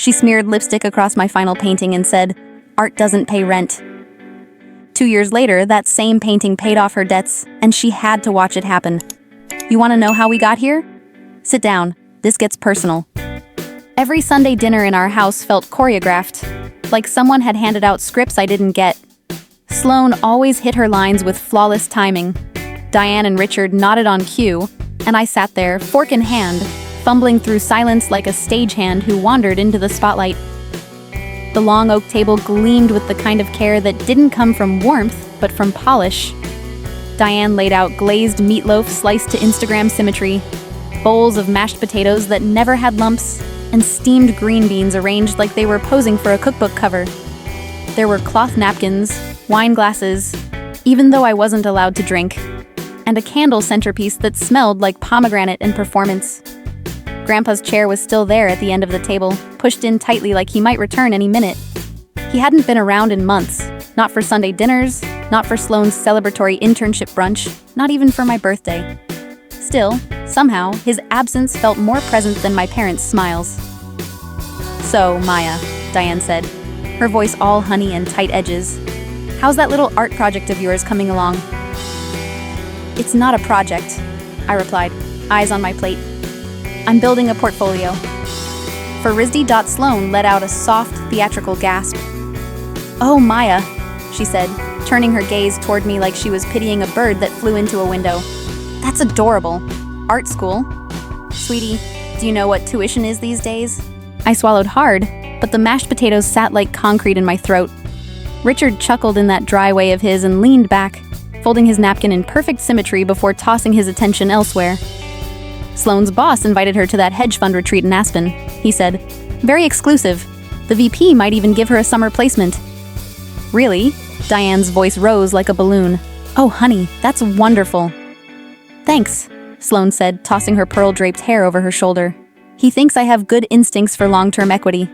She smeared lipstick across my final painting and said, "Art doesn't pay rent." 2 years later, that same painting paid off her debts, and she had to watch it happen. You want to know how we got here? Sit down. This gets personal. Every Sunday dinner in our house felt choreographed, like someone had handed out scripts I didn't get. Sloane always hit her lines with flawless timing. Diane and Richard nodded on cue, and I sat there, fork in hand, fumbling through silence like a stagehand who wandered into the spotlight. The long oak table gleamed with the kind of care that didn't come from warmth, but from polish. Diane laid out glazed meatloaf sliced to Instagram symmetry, bowls of mashed potatoes that never had lumps, and steamed green beans arranged like they were posing for a cookbook cover. There were cloth napkins, wine glasses, even though I wasn't allowed to drink, and a candle centerpiece that smelled like pomegranate and performance. Grandpa's chair was still there at the end of the table, pushed in tightly like he might return any minute. He hadn't been around in months, not for Sunday dinners, not for Sloane's celebratory internship brunch, not even for my birthday. Still, somehow, his absence felt more present than my parents' smiles. "So, Maya," Diane said, her voice all honey and tight edges, "how's that little art project of yours coming along?" "It's not a project," I replied, eyes on my plate. "I'm building a portfolio." For RISD. Sloane let out a soft, theatrical gasp. "Oh, Maya," she said, turning her gaze toward me like she was pitying a bird that flew into a window. "That's adorable. Art school? Sweetie, do you know what tuition is these days?" I swallowed hard, but the mashed potatoes sat like concrete in my throat. Richard chuckled in that dry way of his and leaned back, folding his napkin in perfect symmetry before tossing his attention elsewhere. "Sloane's boss invited her to that hedge fund retreat in Aspen," he said. "Very exclusive. The VP might even give her a summer placement." "Really?" Diane's voice rose like a balloon. "Oh, honey, that's wonderful." "Thanks," Sloane said, tossing her pearl-draped hair over her shoulder. "He thinks I have good instincts for long-term equity."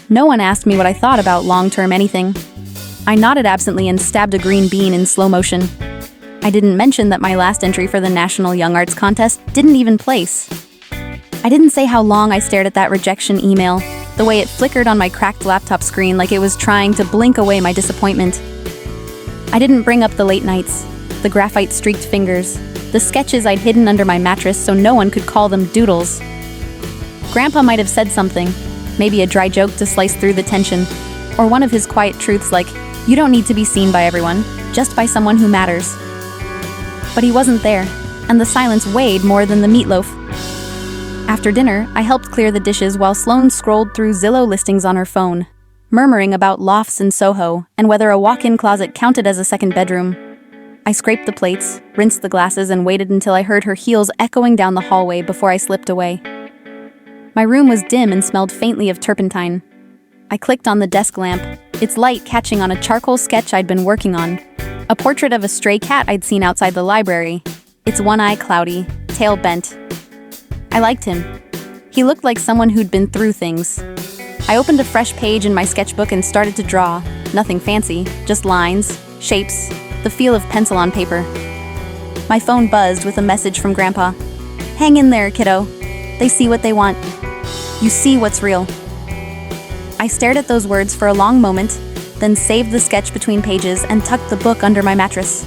No one asked me what I thought about long-term anything. I nodded absently and stabbed a green bean in slow motion. I didn't mention that my last entry for the National Young Arts Contest didn't even place. I didn't say how long I stared at that rejection email, the way it flickered on my cracked laptop screen like it was trying to blink away my disappointment. I didn't bring up the late nights, the graphite-streaked fingers, the sketches I'd hidden under my mattress so no one could call them doodles. Grandpa might have said something, maybe a dry joke to slice through the tension, or one of his quiet truths like, "You don't need to be seen by everyone, just by someone who matters." But he wasn't there, and the silence weighed more than the meatloaf. After dinner, I helped clear the dishes while Sloane scrolled through Zillow listings on her phone, murmuring about lofts in Soho and whether a walk-in closet counted as a second bedroom. I scraped the plates, rinsed the glasses, and waited until I heard her heels echoing down the hallway before I slipped away. My room was dim and smelled faintly of turpentine. I clicked on the desk lamp, its light catching on a charcoal sketch I'd been working on. A portrait of a stray cat I'd seen outside the library, its one eye cloudy, tail bent. I liked him. He looked like someone who'd been through things. I opened a fresh page in my sketchbook and started to draw. Nothing fancy, just lines, shapes, the feel of pencil on paper. My phone buzzed with a message from Grandpa. "Hang in there, kiddo. They see what they want. You see what's real." I stared at those words for a long moment, then saved the sketch between pages and tucked the book under my mattress.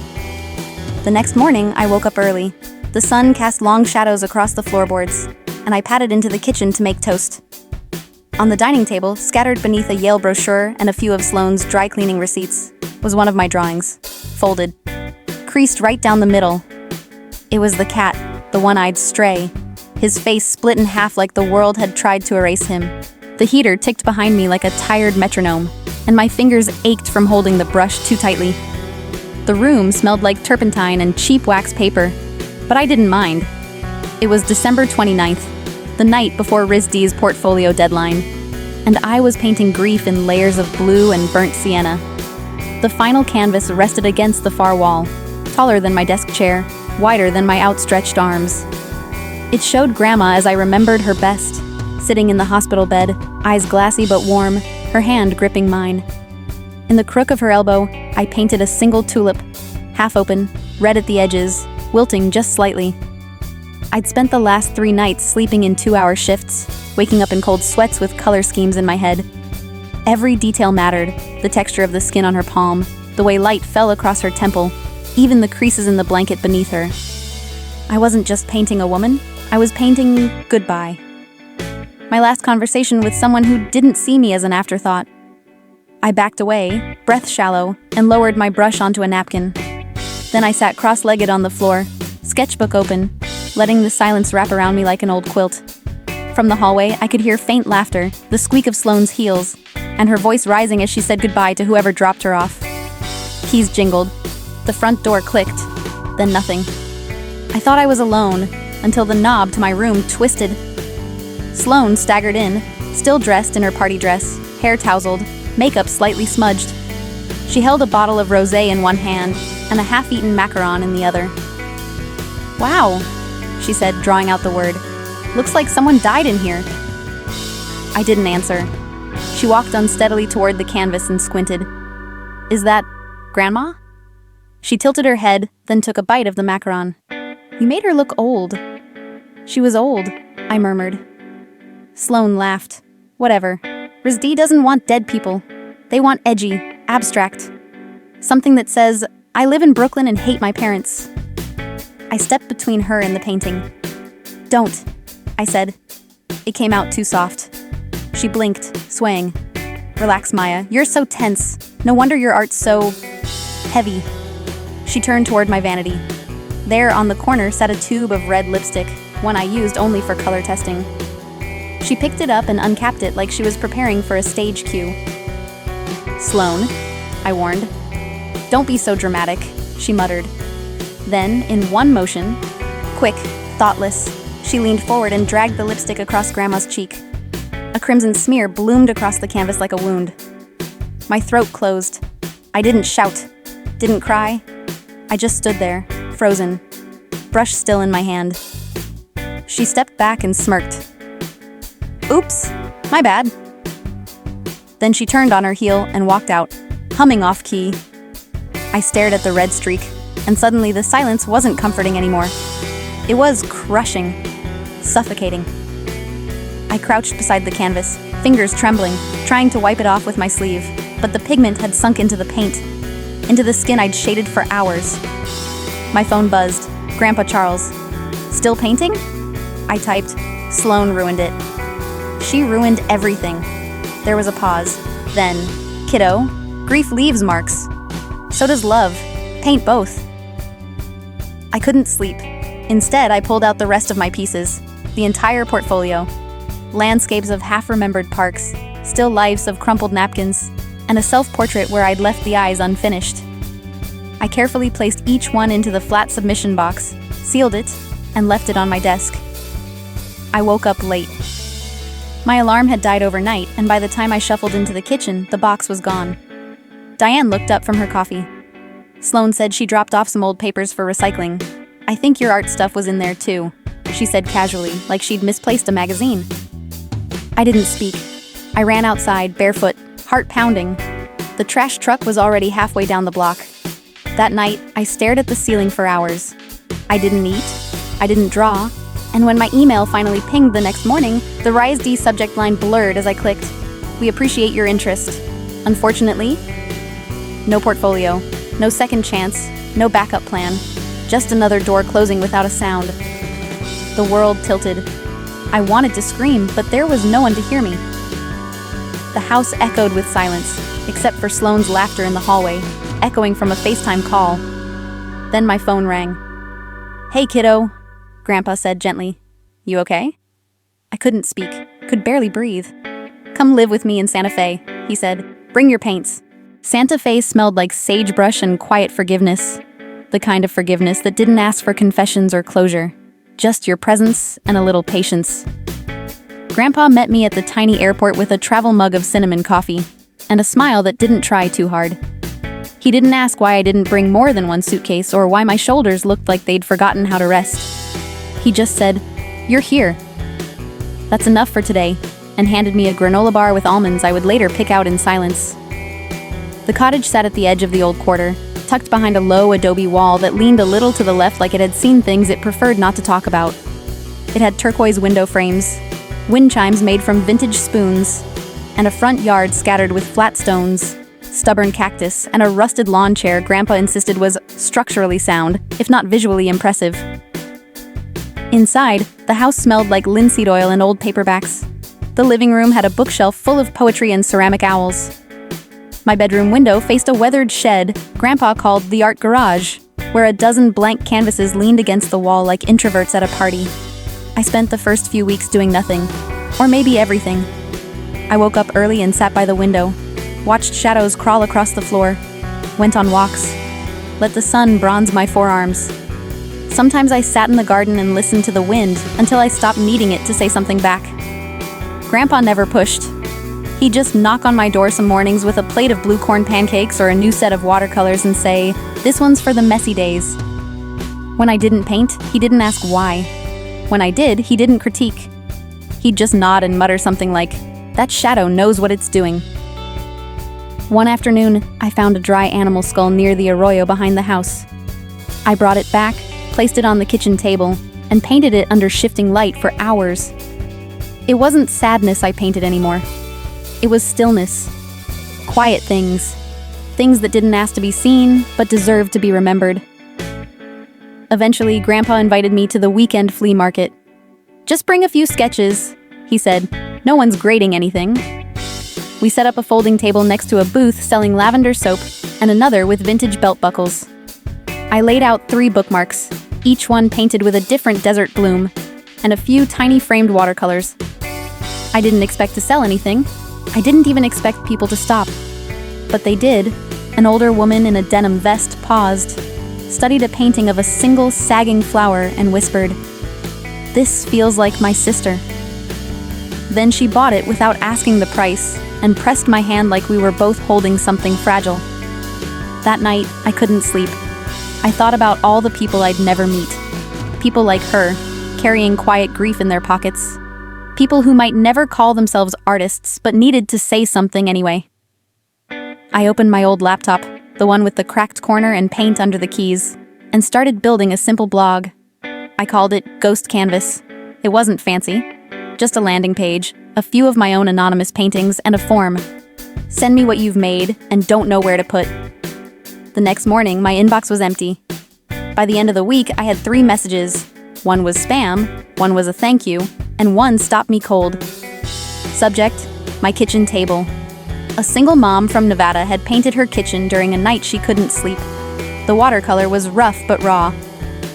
The next morning, I woke up early. The sun cast long shadows across the floorboards, and I padded into the kitchen to make toast. On the dining table, scattered beneath a Yale brochure and a few of Sloane's dry cleaning receipts, was one of my drawings, folded, creased right down the middle. It was the cat, the one-eyed stray, his face split in half like the world had tried to erase him. The heater ticked behind me like a tired metronome, and my fingers ached from holding the brush too tightly. The room smelled like turpentine and cheap wax paper, but I didn't mind. It was December 29th, the night before RISD's portfolio deadline, and I was painting grief in layers of blue and burnt sienna. The final canvas rested against the far wall, taller than my desk chair, wider than my outstretched arms. It showed Grandma as I remembered her best, sitting in the hospital bed, eyes glassy but warm, her hand gripping mine. In the crook of her elbow, I painted a single tulip, half open, red at the edges, wilting just slightly. I'd spent the last 3 nights sleeping in 2-hour shifts, waking up in cold sweats with color schemes in my head. Every detail mattered, the texture of the skin on her palm, the way light fell across her temple, even the creases in the blanket beneath her. I wasn't just painting a woman, I was painting goodbye. My last conversation with someone who didn't see me as an afterthought. I backed away, breath shallow, and lowered my brush onto a napkin. Then I sat cross-legged on the floor, sketchbook open, letting the silence wrap around me like an old quilt. From the hallway, I could hear faint laughter, the squeak of Sloane's heels, and her voice rising as she said goodbye to whoever dropped her off. Keys jingled. The front door clicked. Then nothing. I thought I was alone, until the knob to my room twisted. Sloane staggered in, still dressed in her party dress, hair tousled, makeup slightly smudged. She held a bottle of rosé in one hand and a half-eaten macaron in the other. "Wow," she said, drawing out the word. "Looks like someone died in here." I didn't answer. She walked unsteadily toward the canvas and squinted. "Is that Grandma?" She tilted her head, then took a bite of the macaron. "You made her look old." "She was old," I murmured. Sloane laughed. "Whatever. RISD doesn't want dead people. They want edgy, abstract. Something that says, I live in Brooklyn and hate my parents." I stepped between her and the painting. "Don't," I said. It came out too soft. She blinked, swaying. "Relax, Maya. You're so tense. No wonder your art's so heavy." She turned toward my vanity. There, on the corner, sat a tube of red lipstick, one I used only for color testing. She picked it up and uncapped it like she was preparing for a stage cue. "Sloane," I warned. "Don't be so dramatic," she muttered. Then, in one motion, quick, thoughtless, she leaned forward and dragged the lipstick across Grandma's cheek. A crimson smear bloomed across the canvas like a wound. My throat closed. I didn't shout, didn't cry. I just stood there, frozen, brush still in my hand. She stepped back and smirked. "Oops, my bad." Then she turned on her heel and walked out, humming off key. I stared at the red streak, and suddenly the silence wasn't comforting anymore. It was crushing, suffocating. I crouched beside the canvas, fingers trembling, trying to wipe it off with my sleeve, but the pigment had sunk into the paint, into the skin I'd shaded for hours. My phone buzzed. Grandpa Charles. "Still painting?" I typed. "Sloane ruined it." She ruined everything. There was a pause. Then, "Kiddo, grief leaves marks. So does love. Paint both." I couldn't sleep. Instead, I pulled out the rest of my pieces, the entire portfolio. Landscapes of half-remembered parks, still lifes of crumpled napkins, and a self-portrait where I'd left the eyes unfinished. I carefully placed each one into the flat submission box, sealed it, and left it on my desk. I woke up late. My alarm had died overnight, and by the time I shuffled into the kitchen, the box was gone. Diane looked up from her coffee. "Sloane said she dropped off some old papers for recycling. I think your art stuff was in there too," she said casually, like she'd misplaced a magazine. I didn't speak. I ran outside, barefoot, heart pounding. The trash truck was already halfway down the block. That night, I stared at the ceiling for hours. I didn't eat, I didn't draw, and when my email finally pinged the next morning, the RISD subject line blurred as I clicked. "We appreciate your interest. Unfortunately," no portfolio, no second chance, no backup plan, just another door closing without a sound. The world tilted. I wanted to scream, but there was no one to hear me. The house echoed with silence, except for Sloane's laughter in the hallway, echoing from a FaceTime call. Then my phone rang. "Hey, kiddo," Grandpa said gently. "You okay?" I couldn't speak, could barely breathe. "Come live with me in Santa Fe," he said. "Bring your paints." Santa Fe smelled like sagebrush and quiet forgiveness. The kind of forgiveness that didn't ask for confessions or closure. Just your presence and a little patience. Grandpa met me at the tiny airport with a travel mug of cinnamon coffee, and a smile that didn't try too hard. He didn't ask why I didn't bring more than one suitcase or why my shoulders looked like they'd forgotten how to rest. He just said, "You're here. That's enough for today," and handed me a granola bar with almonds I would later pick out in silence. The cottage sat at the edge of the old quarter, tucked behind a low adobe wall that leaned a little to the left like it had seen things it preferred not to talk about. It had turquoise window frames, wind chimes made from vintage spoons, and a front yard scattered with flat stones, stubborn cactus, and a rusted lawn chair Grandpa insisted was structurally sound, if not visually impressive. Inside, the house smelled like linseed oil and old paperbacks. The living room had a bookshelf full of poetry and ceramic owls. My bedroom window faced a weathered shed Grandpa called the art garage, where a dozen blank canvases leaned against the wall like introverts at a party. I spent the first few weeks doing nothing, or maybe everything. I woke up early and sat by the window, watched shadows crawl across the floor, went on walks, let the sun bronze my forearms. Sometimes I sat in the garden and listened to the wind until I stopped needing it to say something back. Grandpa never pushed. He'd just knock on my door some mornings with a plate of blue corn pancakes or a new set of watercolors and say, "This one's for the messy days." When I didn't paint, he didn't ask why. When I did, he didn't critique. He'd just nod and mutter something like, "That shadow knows what it's doing." One afternoon, I found a dry animal skull near the arroyo behind the house. I brought it back, placed it on the kitchen table, and painted it under shifting light for hours. It wasn't sadness I painted anymore. It was stillness. Quiet things. Things that didn't ask to be seen, but deserved to be remembered. Eventually, Grandpa invited me to the weekend flea market. "Just bring a few sketches," he said. "No one's grading anything." We set up a folding table next to a booth selling lavender soap and another with vintage belt buckles. I laid out 3 bookmarks, each one painted with a different desert bloom, and a few tiny framed watercolors. I didn't expect to sell anything. I didn't even expect people to stop. But they did. An older woman in a denim vest paused, studied a painting of a single sagging flower, and whispered, "This feels like my sister." Then she bought it without asking the price and pressed my hand like we were both holding something fragile. That night, I couldn't sleep. I thought about all the people I'd never meet. People like her, carrying quiet grief in their pockets. People who might never call themselves artists but needed to say something anyway. I opened my old laptop, the one with the cracked corner and paint under the keys, and started building a simple blog. I called it Ghost Canvas. It wasn't fancy. Just a landing page, a few of my own anonymous paintings, and a form. Send me what you've made and don't know where to put. The next morning, my inbox was empty. By the end of the week, I had 3 messages. One was spam, one was a thank you, and one stopped me cold. Subject, my kitchen table. A single mom from Nevada had painted her kitchen during a night she couldn't sleep. The watercolor was rough but raw.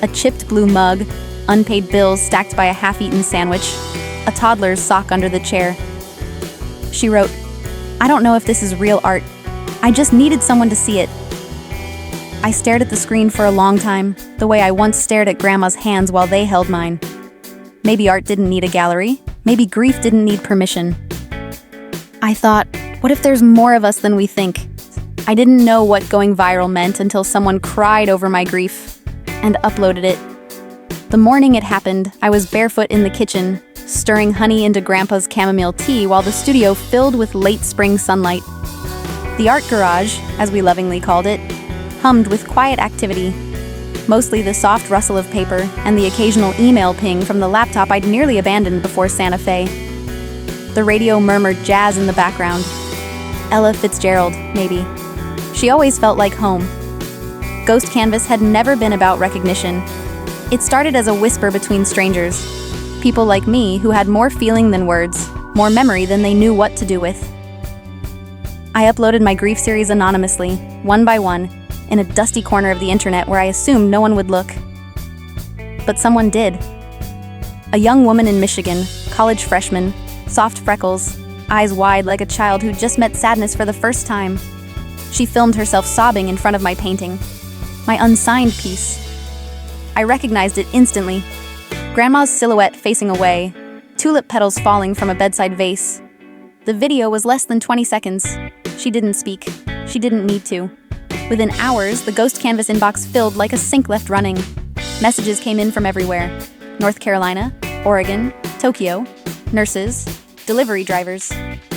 A chipped blue mug, unpaid bills stacked by a half-eaten sandwich, a toddler's sock under the chair. She wrote, "I don't know if this is real art. I just needed someone to see it." I stared at the screen for a long time, the way I once stared at Grandma's hands while they held mine. Maybe art didn't need a gallery. Maybe grief didn't need permission. I thought, what if there's more of us than we think? I didn't know what going viral meant until someone cried over my grief and uploaded it. The morning it happened, I was barefoot in the kitchen, stirring honey into Grandpa's chamomile tea while the studio filled with late spring sunlight. The art garage, as we lovingly called it, hummed with quiet activity, mostly the soft rustle of paper and the occasional email ping from the laptop I'd nearly abandoned before Santa Fe. The radio murmured jazz in the background. Ella Fitzgerald, maybe. She always felt like home. Ghost Canvas had never been about recognition. It started as a whisper between strangers, people like me who had more feeling than words, more memory than they knew what to do with. I uploaded my grief series anonymously, one by one, in a dusty corner of the internet where I assumed no one would look. But someone did. A young woman in Michigan, college freshman, soft freckles, eyes wide like a child who just met sadness for the first time. She filmed herself sobbing in front of my painting, my unsigned piece. I recognized it instantly. Grandma's silhouette facing away, tulip petals falling from a bedside vase. The video was less than 20 seconds. She didn't speak. She didn't need to. Within hours, the Ghost Canvas inbox filled like a sink left running. Messages came in from everywhere. North Carolina, Oregon, Tokyo, nurses, delivery drivers,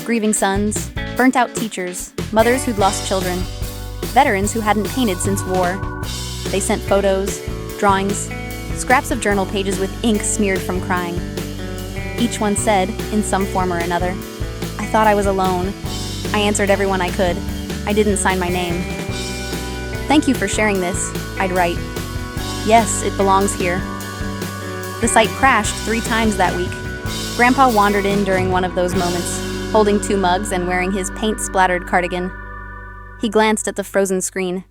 grieving sons, burnt-out teachers, mothers who'd lost children, veterans who hadn't painted since war. They sent photos, drawings, scraps of journal pages with ink smeared from crying. Each one said, in some form or another, I thought I was alone. I answered everyone I could. I didn't sign my name. Thank you for sharing this, I'd write. Yes, it belongs here. The site crashed 3 times that week. Grandpa wandered in during one of those moments, holding 2 mugs and wearing his paint-splattered cardigan. He glanced at the frozen screen.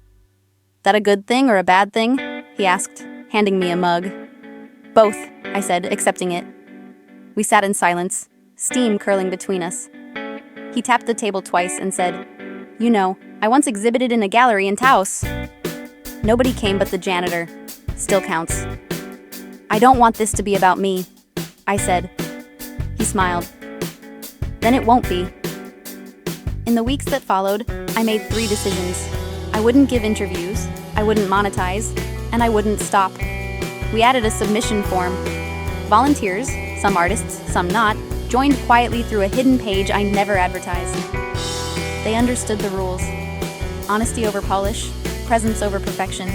That a good thing or a bad thing? He asked, handing me a mug. Both, I said, accepting it. We sat in silence, steam curling between us. He tapped the table twice and said, You know, I once exhibited in a gallery in Taos. Nobody came but the janitor. Still counts. I don't want this to be about me, I said. He smiled. Then it won't be. In the weeks that followed, I made 3 decisions. I wouldn't give interviews, I wouldn't monetize, and I wouldn't stop. We added a submission form. Volunteers, some artists, some not, joined quietly through a hidden page I never advertised. They understood the rules. Honesty over polish, presence over perfection.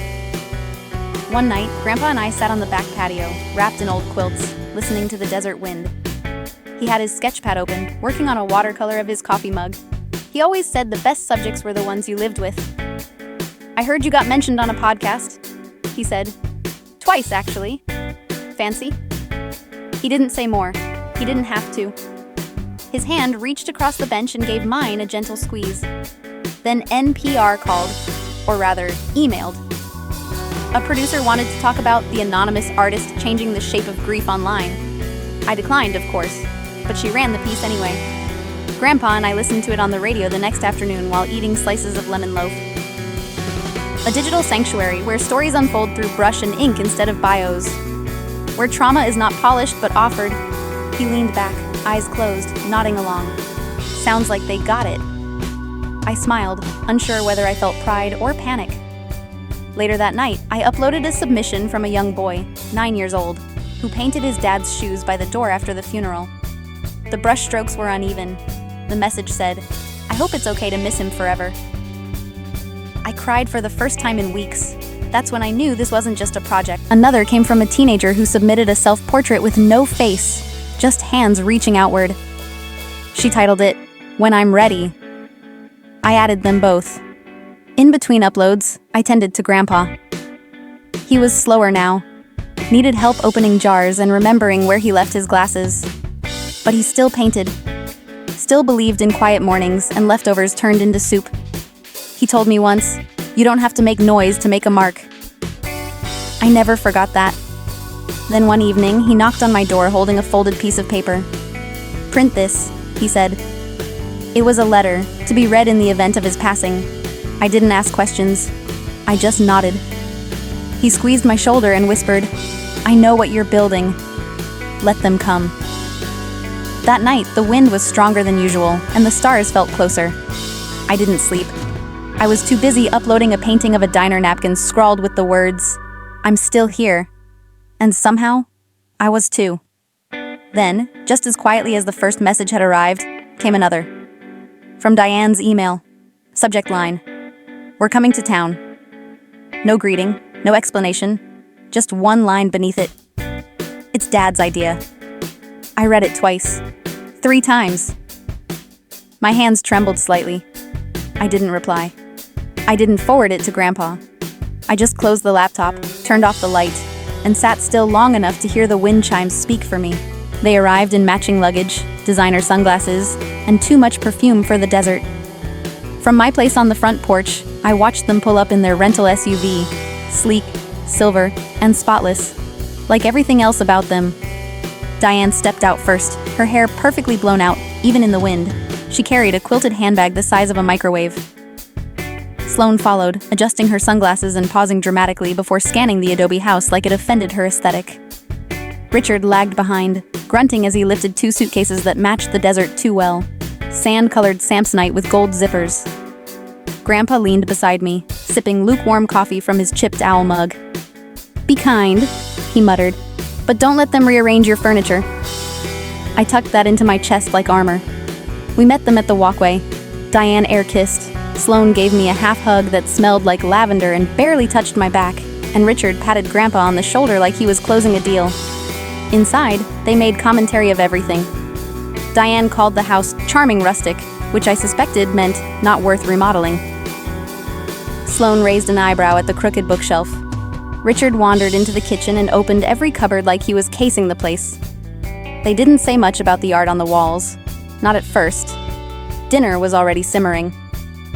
One night, Grandpa and I sat on the back patio, wrapped in old quilts, listening to the desert wind. He had his sketch pad open, working on a watercolor of his coffee mug. He always said the best subjects were the ones you lived with. I heard you got mentioned on a podcast, he said. Twice, actually. Fancy? He didn't say more. He didn't have to. His hand reached across the bench and gave mine a gentle squeeze. Then NPR called, or rather, emailed. A producer wanted to talk about the anonymous artist changing the shape of grief online. I declined, of course, but she ran the piece anyway. Grandpa and I listened to it on the radio the next afternoon while eating slices of lemon loaf. A digital sanctuary where stories unfold through brush and ink instead of bios. Where trauma is not polished but offered. He leaned back, eyes closed, nodding along. Sounds like they got it. I smiled, unsure whether I felt pride or panic. Later that night, I uploaded a submission from a young boy, 9 years old, who painted his dad's shoes by the door after the funeral. The brush strokes were uneven. The message said, I hope it's okay to miss him forever. I cried for the first time in weeks. That's when I knew this wasn't just a project. Another came from a teenager who submitted a self-portrait with no face, just hands reaching outward. She titled it, When I'm Ready. I added them both. In between uploads, I tended to Grandpa. He was slower now, needed help opening jars and remembering where he left his glasses. But he still painted, still believed in quiet mornings and leftovers turned into soup. He told me once, you don't have to make noise to make a mark. I never forgot that. Then one evening, he knocked on my door holding a folded piece of paper. Print this, he said. It was a letter, to be read in the event of his passing. I didn't ask questions. I just nodded. He squeezed my shoulder and whispered, I know what you're building. Let them come. That night, the wind was stronger than usual, and the stars felt closer. I didn't sleep. I was too busy uploading a painting of a diner napkin scrawled with the words, I'm still here. And somehow, I was too. Then, just as quietly as the first message had arrived, came another. From Diane's email. Subject line, We're coming to town. No greeting, no explanation, just one line beneath it. It's Dad's idea. I read it twice, 3 times. My hands trembled slightly. I didn't reply. I didn't forward it to Grandpa. I just closed the laptop, turned off the light, and sat still long enough to hear the wind chimes speak for me. They arrived in matching luggage, designer sunglasses, and too much perfume for the desert. From my place on the front porch, I watched them pull up in their rental SUV, sleek, silver, and spotless, like everything else about them. Diane stepped out first, her hair perfectly blown out, even in the wind. She carried a quilted handbag the size of a microwave. Sloane followed, adjusting her sunglasses and pausing dramatically before scanning the adobe house like it offended her aesthetic. Richard lagged behind, grunting as he lifted 2 suitcases that matched the desert too well, sand-colored Samsonite with gold zippers. Grandpa leaned beside me, sipping lukewarm coffee from his chipped owl mug. Be kind, he muttered, but don't let them rearrange your furniture. I tucked that into my chest like armor. We met them at the walkway. Diane air-kissed. Sloane gave me a half hug that smelled like lavender and barely touched my back, and Richard patted Grandpa on the shoulder like he was closing a deal. Inside, they made commentary of everything. Diane called the house charming rustic, which I suspected meant not worth remodeling. Sloane raised an eyebrow at the crooked bookshelf. Richard wandered into the kitchen and opened every cupboard like he was casing the place. They didn't say much about the art on the walls. Not at first. Dinner was already simmering.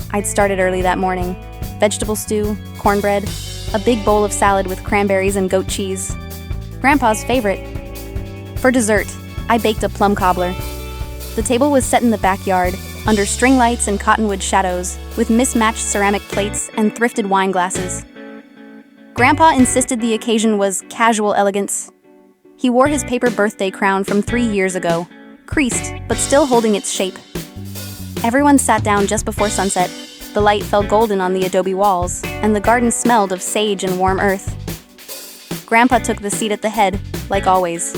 I'd started early that morning. Vegetable stew, cornbread, a big bowl of salad with cranberries and goat cheese. Grandpa's favorite. For dessert, I baked a plum cobbler. The table was set in the backyard, under string lights and cottonwood shadows, with mismatched ceramic plates and thrifted wine glasses. Grandpa insisted the occasion was casual elegance. He wore his paper birthday crown from 3 years ago, creased, but still holding its shape. Everyone sat down just before sunset. The light fell golden on the adobe walls, and the garden smelled of sage and warm earth. Grandpa took the seat at the head, like always.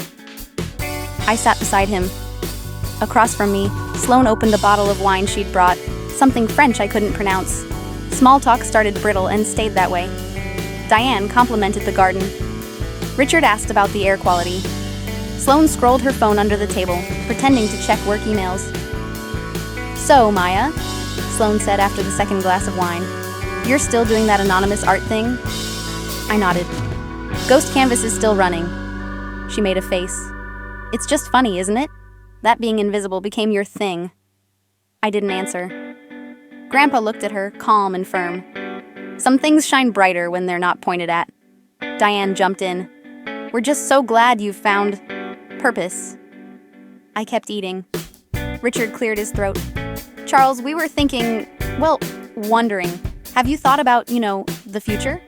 I sat beside him. Across from me, Sloane opened a bottle of wine she'd brought, something French I couldn't pronounce. Small talk started brittle and stayed that way. Diane complimented the garden. Richard asked about the air quality. Sloane scrolled her phone under the table, pretending to check work emails. "So, Maya," Sloane said after the second glass of wine, "you're still doing that anonymous art thing?" I nodded. "Ghost Canvas is still running." She made a face. "It's just funny, isn't it? That being invisible became your thing." I didn't answer. Grandpa looked at her, calm and firm. "Some things shine brighter when they're not pointed at." Diane jumped in. "We're just so glad you've found purpose." I kept eating. Richard cleared his throat. "Charles, we were thinking, wondering. Have you thought about, the future?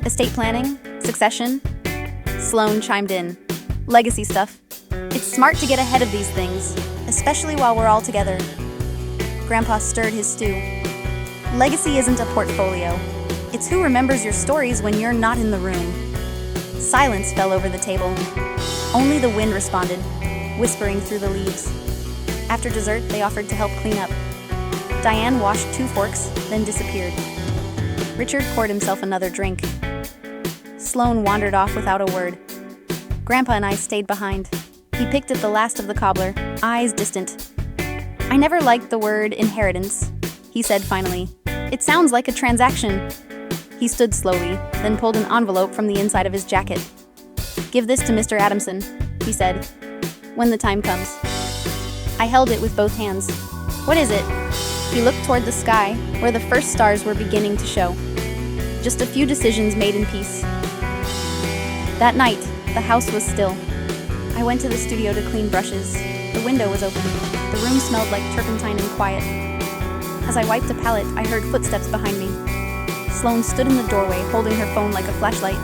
Estate planning? Succession?" Sloane chimed in. "Legacy stuff. It's smart to get ahead of these things, especially while we're all together." Grandpa stirred his stew. "Legacy isn't a portfolio. It's who remembers your stories when you're not in the room." Silence fell over the table. Only the wind responded, whispering through the leaves. After dessert, they offered to help clean up. Diane washed 2 forks, then disappeared. Richard poured himself another drink. Sloane wandered off without a word. Grandpa and I stayed behind. He picked at the last of the cobbler, eyes distant. "I never liked the word inheritance," he said finally. "It sounds like a transaction." He stood slowly, then pulled an envelope from the inside of his jacket. "Give this to Mr. Adamson," he said, "when the time comes." I held it with both hands. "What is it?" He looked toward the sky, where the first stars were beginning to show. Just a few decisions made in peace. That night, the house was still. I went to the studio to clean brushes. The window was open. The room smelled like turpentine and quiet. As I wiped a palette, I heard footsteps behind me. Sloane stood in the doorway, holding her phone like a flashlight.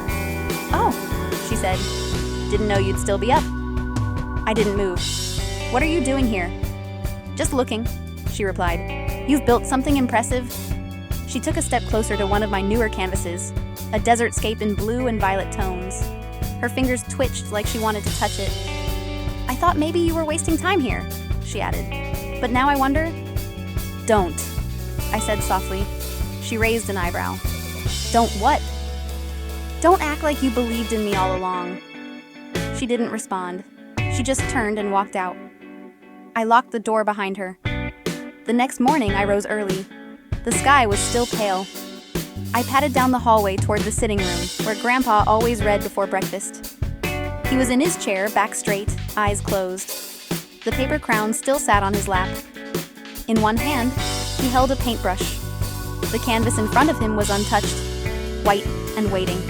"Oh," she said. "Didn't know you'd still be up." I didn't move. "What are you doing here?" "Just looking," she replied. "You've built something impressive." She took a step closer to one of my newer canvases, a desertscape in blue and violet tones. Her fingers twitched like she wanted to touch it. "I thought maybe you were wasting time here," she added. "But now I wonder." "Don't," I said softly. She raised an eyebrow. "Don't what?" "Don't act like you believed in me all along." She didn't respond. She just turned and walked out. I locked the door behind her. The next morning, I rose early. The sky was still pale. I padded down the hallway toward the sitting room, where Grandpa always read before breakfast. He was in his chair, back straight, eyes closed. The paper crown still sat on his lap. In one hand, he held a paintbrush. The canvas in front of him was untouched, white and waiting.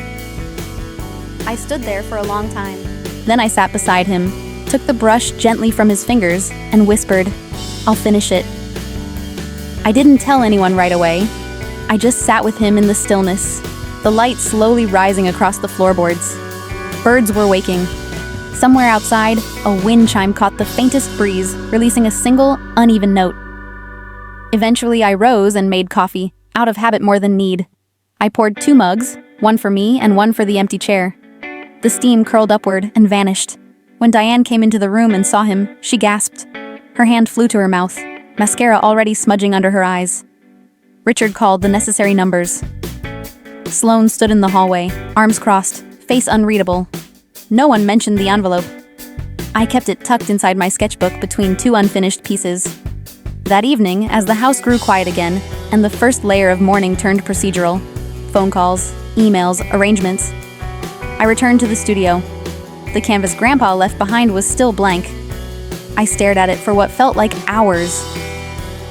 I stood there for a long time. Then I sat beside him, took the brush gently from his fingers, and whispered, "I'll finish it." I didn't tell anyone right away. I just sat with him in the stillness, the light slowly rising across the floorboards. Birds were waking. Somewhere outside, a wind chime caught the faintest breeze, releasing a single, uneven note. Eventually, I rose and made coffee, out of habit more than need. I poured 2 mugs, one for me and one for the empty chair. The steam curled upward and vanished. When Diane came into the room and saw him, she gasped. Her hand flew to her mouth, mascara already smudging under her eyes. Richard called the necessary numbers. Sloane stood in the hallway, arms crossed, face unreadable. No one mentioned the envelope. I kept it tucked inside my sketchbook between two unfinished pieces. That evening, as the house grew quiet again, and the first layer of mourning turned procedural, phone calls, emails, arrangements, I returned to the studio. The canvas Grandpa left behind was still blank. I stared at it for what felt like hours.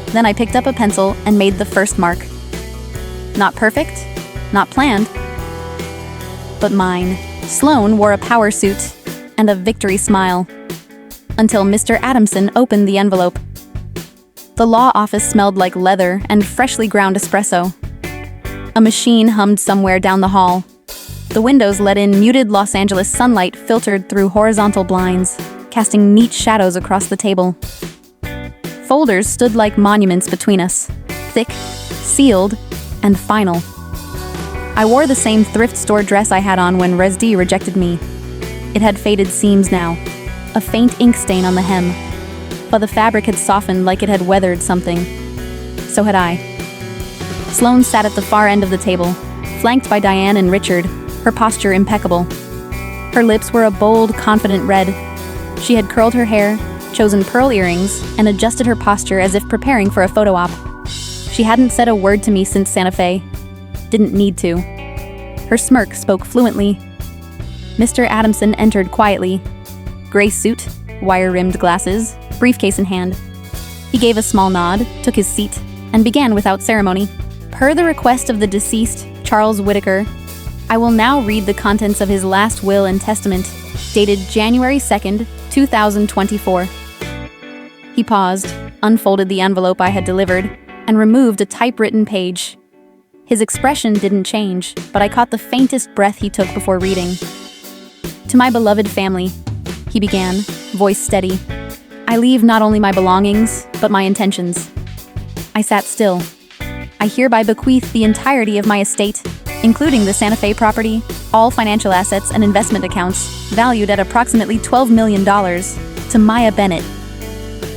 Then I picked up a pencil and made the first mark. Not perfect, not planned, but mine. Sloane wore a power suit and a victory smile until Mr. Adamson opened the envelope. The law office smelled like leather and freshly ground espresso. A machine hummed somewhere down the hall. The windows let in muted Los Angeles sunlight filtered through horizontal blinds, casting neat shadows across the table. Folders stood like monuments between us, thick, sealed, and final. I wore the same thrift store dress I had on when Resd rejected me. It had faded seams now, a faint ink stain on the hem, but the fabric had softened like it had weathered something. So had I. Sloane sat at the far end of the table, flanked by Diane and Richard, her posture impeccable. Her lips were a bold, confident red. She had curled her hair, chosen pearl earrings, and adjusted her posture as if preparing for a photo op. She hadn't said a word to me since Santa Fe. Didn't need to. Her smirk spoke fluently. Mr. Adamson entered quietly. Gray suit, wire-rimmed glasses, briefcase in hand. He gave a small nod, took his seat, and began without ceremony. Per the request of the deceased, Charles Whitaker, I will now read the contents of his last will and testament, dated January 2nd, 2024. He paused, unfolded the envelope I had delivered, and removed a typewritten page. His expression didn't change, but I caught the faintest breath he took before reading. To my beloved family, he began, voice steady. I leave not only my belongings, but my intentions. I sat still. I hereby bequeath the entirety of my estate, including the Santa Fe property, all financial assets and investment accounts, valued at approximately $12 million, to Maya Bennett.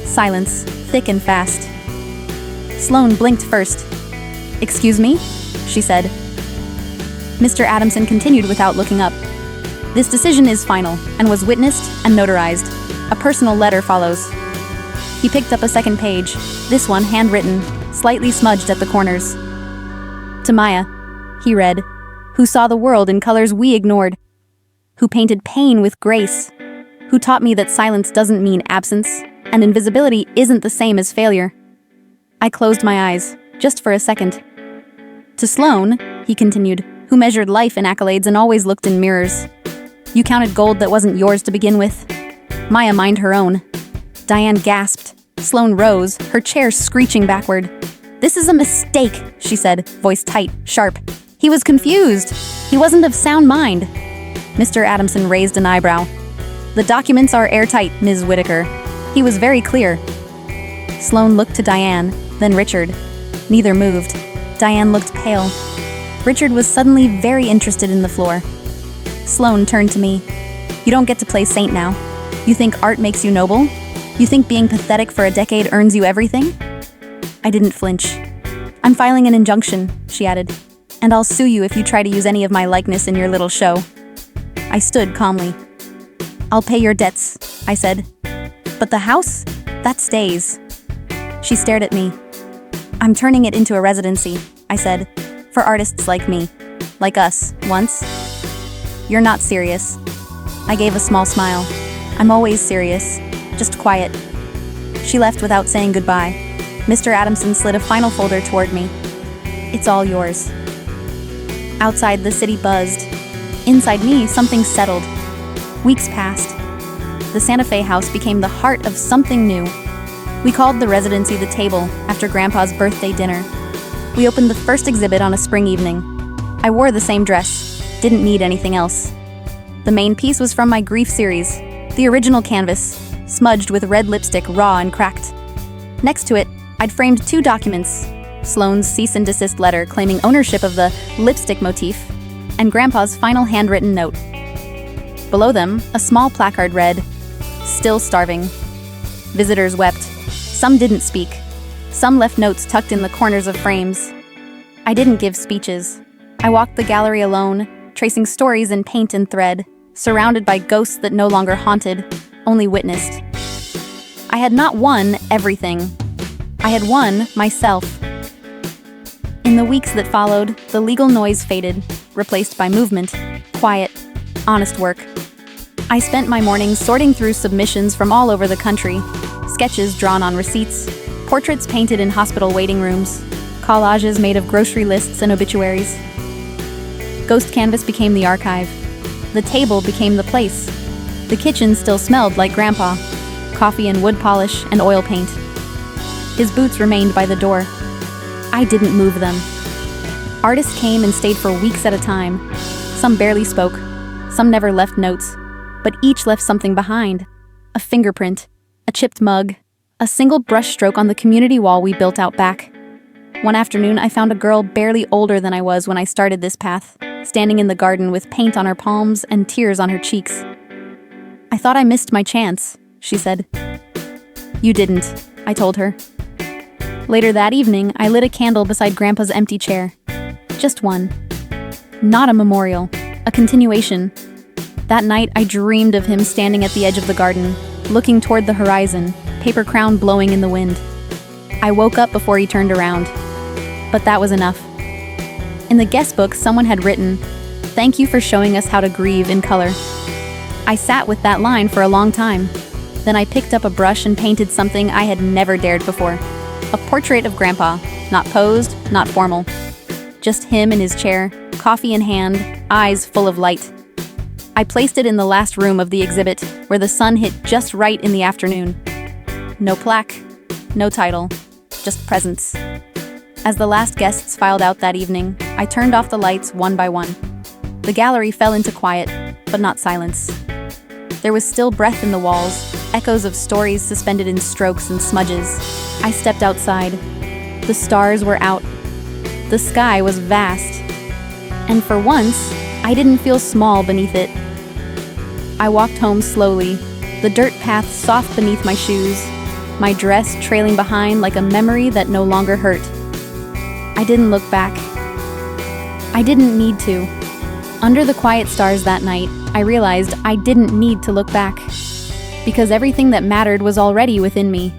Silence, thick and fast. Sloane blinked first. "Excuse me?" she said. Mr. Adamson continued without looking up. "This decision is final, and was witnessed and notarized. A personal letter follows." He picked up a second page, this one handwritten, slightly smudged at the corners. "To Maya," he read, "who saw the world in colors we ignored, who painted pain with grace, who taught me that silence doesn't mean absence, and invisibility isn't the same as failure." I closed my eyes, just for a second. "To Sloane," he continued, "who measured life in accolades and always looked in mirrors. You counted gold that wasn't yours to begin with. Maya mined her own." Diane gasped. Sloane rose, her chair screeching backward. "This is a mistake," she said, voice tight, sharp. "He was confused. He wasn't of sound mind." Mr. Adamson raised an eyebrow. "The documents are airtight, Ms. Whitaker. He was very clear." Sloane looked to Diane, then Richard. Neither moved. Diane looked pale. Richard was suddenly very interested in the floor. Sloane turned to me. "You don't get to play saint now. You think art makes you noble? You think being pathetic for a decade earns you everything?" I didn't flinch. "I'm filing an injunction," she added, "and I'll sue you if you try to use any of my likeness in your little show." I stood calmly. "I'll pay your debts," I said. "But the house? That stays." She stared at me. "I'm turning it into a residency," I said, "for artists like me. Like us, once." "You're not serious." I gave a small smile. "I'm always serious, just quiet." She left without saying goodbye. Mr. Adamson slid a final folder toward me. "It's all yours." Outside, the city buzzed. Inside me, something settled. Weeks passed. The Santa Fe house became the heart of something new. We called the residency the Table after Grandpa's birthday dinner. We opened the first exhibit on a spring evening. I wore the same dress, didn't need anything else. The main piece was from my Grief series, the original canvas, smudged with red lipstick, raw and cracked. Next to it, I'd framed two documents, Sloane's cease and desist letter claiming ownership of the lipstick motif, and Grandpa's final handwritten note. Below them, a small placard read, "Still starving." Visitors wept. Some didn't speak. Some left notes tucked in the corners of frames. I didn't give speeches. I walked the gallery alone, tracing stories in paint and thread, surrounded by ghosts that no longer haunted, only witnessed. I had not won everything. I had won myself. In the weeks that followed, the legal noise faded, replaced by movement, quiet, honest work. I spent my mornings sorting through submissions from all over the country, sketches drawn on receipts, portraits painted in hospital waiting rooms, collages made of grocery lists and obituaries. Ghost canvas became the archive. The table became the place. The kitchen still smelled like Grandpa, coffee and wood polish and oil paint. His boots remained by the door. I didn't move them. Artists came and stayed for weeks at a time. Some barely spoke, some never left notes, but each left something behind. A fingerprint, a chipped mug, a single brush stroke on the community wall we built out back. One afternoon, I found a girl barely older than I was when I started this path, standing in the garden with paint on her palms and tears on her cheeks. "I thought I missed my chance," she said. "You didn't," I told her. Later that evening, I lit a candle beside Grandpa's empty chair. Just one. Not a memorial, a continuation. That night, I dreamed of him standing at the edge of the garden, looking toward the horizon, paper crown blowing in the wind. I woke up before he turned around. But that was enough. In the guest book, someone had written, "Thank you for showing us how to grieve in color." I sat with that line for a long time. Then I picked up a brush and painted something I had never dared before. A portrait of Grandpa, not posed, not formal. Just him in his chair, coffee in hand, eyes full of light. I placed it in the last room of the exhibit, where the sun hit just right in the afternoon. No plaque, no title, just presence. As the last guests filed out that evening, I turned off the lights one by one. The gallery fell into quiet, but not silence. There was still breath in the walls, echoes of stories suspended in strokes and smudges. I stepped outside. The stars were out. The sky was vast. And for once, I didn't feel small beneath it. I walked home slowly, the dirt path soft beneath my shoes, my dress trailing behind like a memory that no longer hurt. I didn't look back. I didn't need to. Under the quiet stars that night, I realized I didn't need to look back, because everything that mattered was already within me.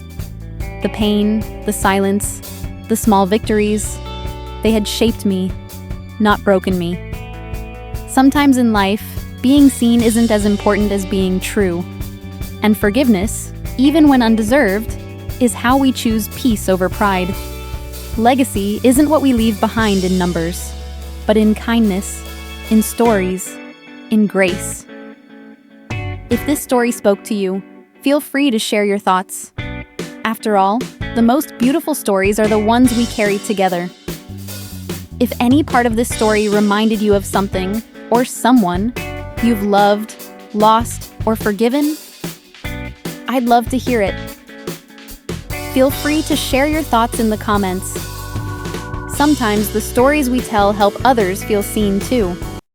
The pain, the silence, the small victories, they had shaped me, not broken me. Sometimes in life, being seen isn't as important as being true. And forgiveness, even when undeserved, is how we choose peace over pride. Legacy isn't what we leave behind in numbers, but in kindness, in stories, in grace. If this story spoke to you, feel free to share your thoughts. After all, the most beautiful stories are the ones we carry together. If any part of this story reminded you of something or someone you've loved, lost, or forgiven, I'd love to hear it. Feel free to share your thoughts in the comments. Sometimes the stories we tell help others feel seen too.